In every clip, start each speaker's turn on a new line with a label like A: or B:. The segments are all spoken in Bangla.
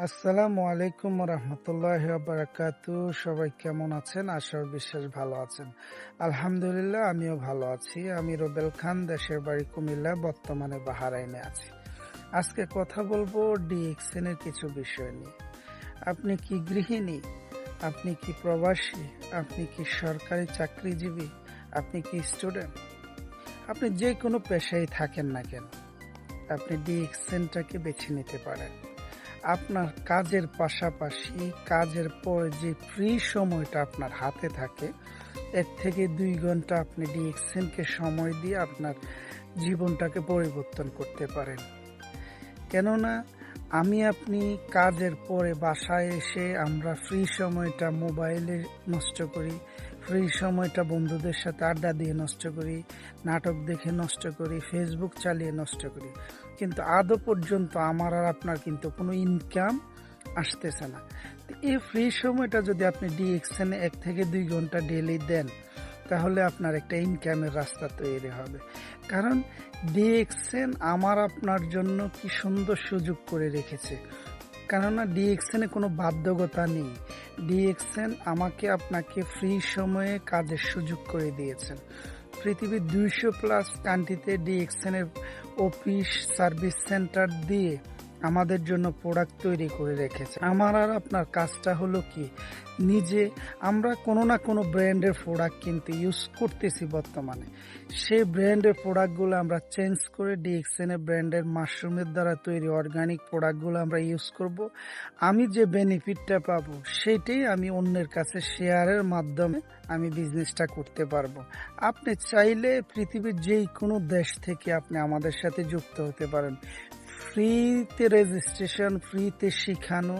A: আসসালামু আলাইকুম রহমতুল্লাহি ওয়া বারাকাতুহু। সবাই কেমন আছেন? আশা ও বিশ্বাস ভালো আছেন। আলহামদুলিল্লাহ, আমিও ভালো আছি। আমি রুবেল খান, দেশের বাড়ি কুমিল্লা, বর্তমানে বাহারাইনে আছি। আজকে কথা বলবো ডিএক্সএন এর কিছু বিষয় নিয়ে। আপনি কি গৃহিণী? আপনি কি প্রবাসী? আপনি কি সরকারি চাকরিজীবী? আপনি কি স্টুডেন্ট? আপনি যে কোনো পেশায় থাকেন না কেন, আপনি ডিএক্সএনটাকে বেছে নিতে পারেন। আপনার কাজের পাশাপাশি কাজের পরে যে ফ্রি সময়টা আপনার হাতে থাকে, 1 থেকে 2 ঘন্টা আপনি ডিএক্সএনকে সময় দিয়ে আপনার জীবনটাকে পরিবর্তন করতে পারেন। কেননা আপনি কাজের পরে বাসায় এসে আমরা ফ্রি সময়টা মোবাইলে নষ্ট করি, ফ্রি সময়টা বন্ধুদের সাথে আড্ডা দিয়ে নষ্ট করি, নাটক দেখে নষ্ট করি, ফেসবুক চালিয়ে নষ্ট করি, কিন্তু আদৌ পর্যন্ত আমার আর আপনার কিন্তু কোনো ইনকাম আসতেছে না। এই ফ্রি সময়টা যদি আপনি ডিএক্সএন 1 থেকে 2 ঘন্টা ডেলি দেন, তাহলে আপনার একটা ইনকামের রাস্তা তৈরি হবে। কারণ ডিএক্সএন আমার আপনার জন্য কি সুন্দর সুযোগ করে রেখেছে। কেননা ডিএক্সএনে কোনো বাধ্যকতা নেই। ডিএক্সএন আমাকে আপনাকে ফ্রি সময়ে কাজের সুযোগ করে দিয়েছেন। পৃথিবীর 200+ কান্ট্রিতে ডিএক্সএনের অফিস সার্ভিস সেন্টার দিয়ে আমাদের জন্য প্রোডাক্ট তৈরি করে রেখেছে। আমার আর আপনার কাজটা হলো কি, আমরা কোনো না কোনো ব্র্যান্ডের প্রোডাক্ট কিন্তু ইউজ করতেছি বর্তমানে। সেই ব্র্যান্ডের প্রোডাক্টগুলো আমরা চেঞ্জ করে ডিএক্সএনের ব্র্যান্ডের মাশরুমের দ্বারা তৈরি অর্গানিক প্রোডাক্টগুলো আমরা ইউজ করব। আমি যে বেনিফিটটা পাবো সেটাই আমি অন্যের কাছে শেয়ারের মাধ্যমে আমি বিজনেসটা করতে পারবো। আপনি চাইলে পৃথিবীর যেই কোনো দেশ থেকে আপনি আমাদের সাথে যুক্ত হতে পারেন। ফ্রিতে রেজিস্ট্রেশন, ফ্রিতে শেখানো,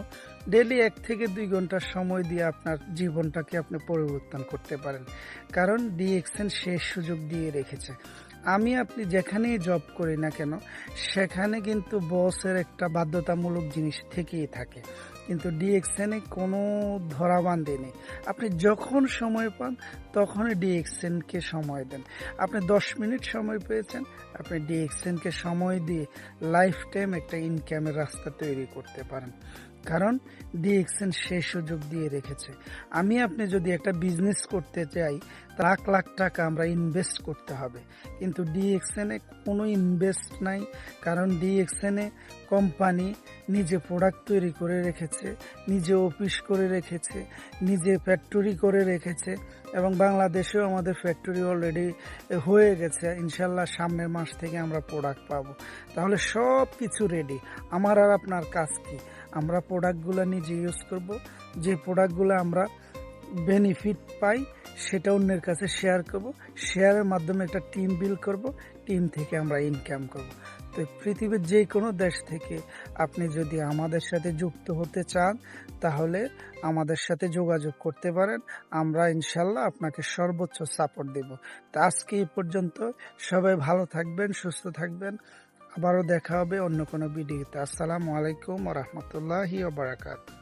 A: ডেলি 1 থেকে 2 ঘন্টা সময় দিয়ে আপনার জীবনটাকে আপনি পরিবর্তন করতে পারেন। কারণ ডিএক্সএন শেষ সুযোগ দিয়ে রেখেছে। আপনি যেখানেই জব করি না কেন, সেখানে কিন্তু বসের একটা বাধ্যতামূলক জিনিস থেকেই থাকে, কিন্তু ডিএক্সএনে কোনো ধরাবান্ধি নেই। আপনি যখন সময় পান তখনই ডিএক্সএনকে সময় দেন। আপনি 10 মিনিট সময় পেয়েছেন, আপনি ডিএক্সএনকে সময় দিয়ে লাইফ টাইম একটা ইনকামের রাস্তা তৈরি করতে পারেন। কারণ ডিএক্সএন সেই সুযোগ দিয়ে রেখেছে। আপনি যদি একটা বিজনেস করতে চাই, লাখ লাখ টাকা আমরা ইনভেস্ট করতে হবে, কিন্তু ডিএক্সএনে কোনো ইনভেস্ট নাই। কারণ ডিএক্সএনে কোম্পানি নিজে প্রোডাক্ট তৈরি করে রেখেছে, নিজে অফিস করে রেখেছে, নিজে ফ্যাক্টরি করে রেখেছে, এবং বাংলাদেশেও আমাদের ফ্যাক্টরি অলরেডি হয়ে গেছে। ইনশাল্লাহ সামনের মাস থেকে আমরা প্রোডাক্ট পাবো। তাহলে সব কিছু রেডি। আমার আর আপনার কাজ কি? আমরা প্রোডাক্টগুলো নিজে ইউজ করব, যে প্রোডাক্টগুলো আমরা বেনিফিট পাই সেটা অন্যের কাছে শেয়ার করব, শেয়ারের মাধ্যমে একটা টিম বিল্ড করব, টিম থেকে আমরা ইনকাম করব। তো পৃথিবীর যে কোনো দেশ থেকে আপনি যদি আমাদের সাথে যুক্ত হতে চান, তাহলে আমাদের সাথে যোগাযোগ করতে পারেন। আমরা ইনশাল্লাহ আপনাকে সর্বোচ্চ সাপোর্ট দেব। তো আজকে এই পর্যন্ত। সবাই ভালো থাকবেন, সুস্থ থাকবেন। আবারও দেখা হবে অন্য কোনো ভিডিওতে। আসসালামু আলাইকুম ওয়া রাহমাতুল্লাহি ওয়া বারাকাতুহু।